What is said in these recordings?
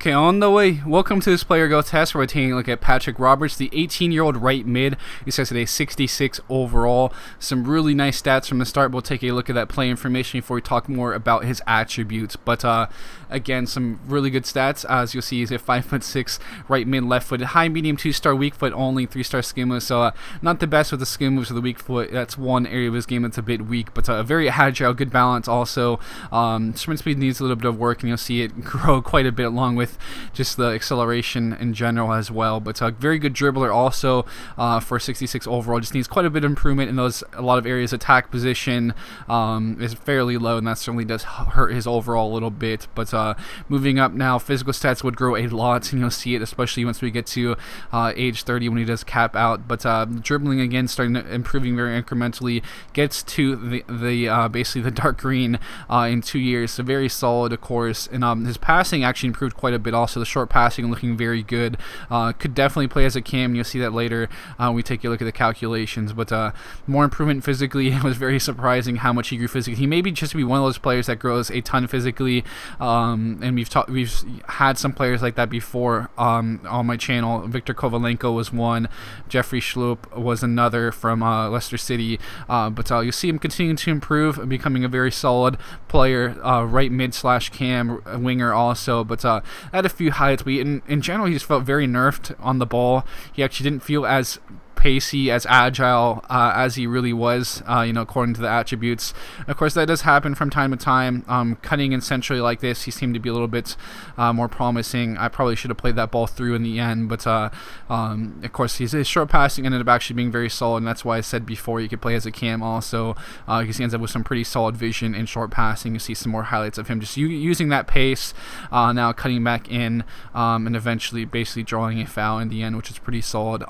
Okay, on the way, welcome to this player go test where we're taking a look at Patrick Roberts, the 18-year-old right mid. He says today 66 overall. Some really nice stats from the start. We'll take a look at that play information before we talk more about his attributes. But again, some really good stats. As you'll see, he's a 5'6" right mid, left footed, high, medium, 2-star, weak foot only, 3-star skill moves. So not the best with the skill moves or the weak foot. That's one area of his game that's a bit weak, but very agile, good balance also. Sprint speed needs a little bit of work, and you'll see it grow quite a bit along with just the acceleration in general as well. But a very good dribbler also for 66 overall. Just needs quite a bit of improvement in a lot of areas. Attack position is fairly low, and that certainly does hurt his overall a little bit. But moving up now, physical stats would grow a lot, and you'll see it especially once we get to age 30 when he does cap out. But dribbling again starting to improving very incrementally. Gets to the basically the dark green in 2 years. So very solid, of course. And his passing actually improved quite a bit. Also, the short passing looking very good. Could definitely play as a cam. You'll see that later when we take a look at the calculations. But more improvement physically. It was very surprising how much he grew physically. He may be just be one of those players that grows a ton physically. And we've had some players like that before on my channel. Victor Kovalenko was one. Jeffrey Schlupp was another from Leicester City. But you'll see him continuing to improve and becoming a very solid player, right mid / cam winger also. But had a few highlights. In general, he just felt very nerfed on the ball. He actually didn't feel as pacey, as agile as he really was, according to the attributes. Of course, that does happen from time to time. Cutting in centrally like this, he seemed to be a little bit more promising. I probably should have played that ball through in the end, but of course, his short passing ended up actually being very solid, and that's why I said before you could play as a cam also, because he ends up with some pretty solid vision in short passing. You see some more highlights of him just using that pace, now cutting back in, and eventually basically drawing a foul in the end, which is pretty solid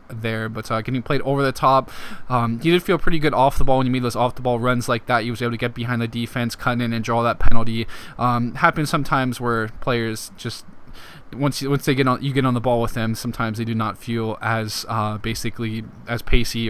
there. But getting played over the top, he did feel pretty good off the ball when he made those off the ball runs like that. He was able to get behind the defense, cut in, and draw that penalty. Happens sometimes where players just once they get on the ball with them, sometimes they do not feel as basically as pacey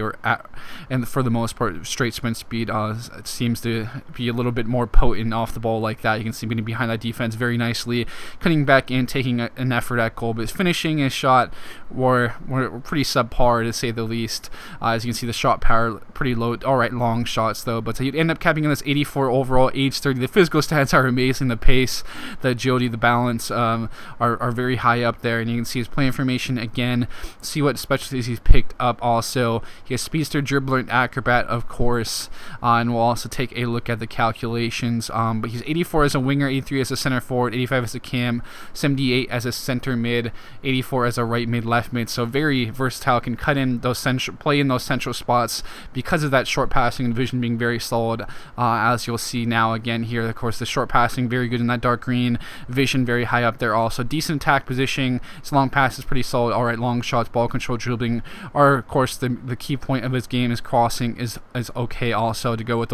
and for the most part straight sprint speed. It seems to be a little bit more potent off the ball like that. You can see getting behind that defense very nicely, cutting back in, taking an effort at goal, but his finishing his shot were pretty subpar to say the least. As you can see, the shot power pretty low. All right, long shots though, but he'd end up capping in this 84 overall, age 30. The physical stats are amazing. The pace, the agility, the balance are very high up there, and you can see his play information again. See what specialties he's picked up also. He has speedster, dribbler, and acrobat, of course, and we'll also take a look at the calculations. But he's 84 as a winger, 83 as a center forward, 85 as a cam, 78 as a center mid, 84 as a right mid, left mid. So very versatile, can cut in those play in those central spots because of that short passing and vision being very solid, as you'll see now again here. Of course, the short passing very good in that dark green, vision very high up there also. Decent attack positioning, his long pass is pretty solid. All right, long shots, ball control, dribbling are of course the key point of his game. His crossing is okay also to go with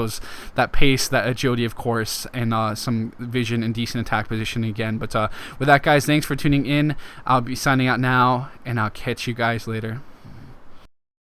that pace, that agility, of course, and some vision and decent attack position again. But with that, guys, thanks for tuning in. I'll be signing out now, and I'll catch you guys later.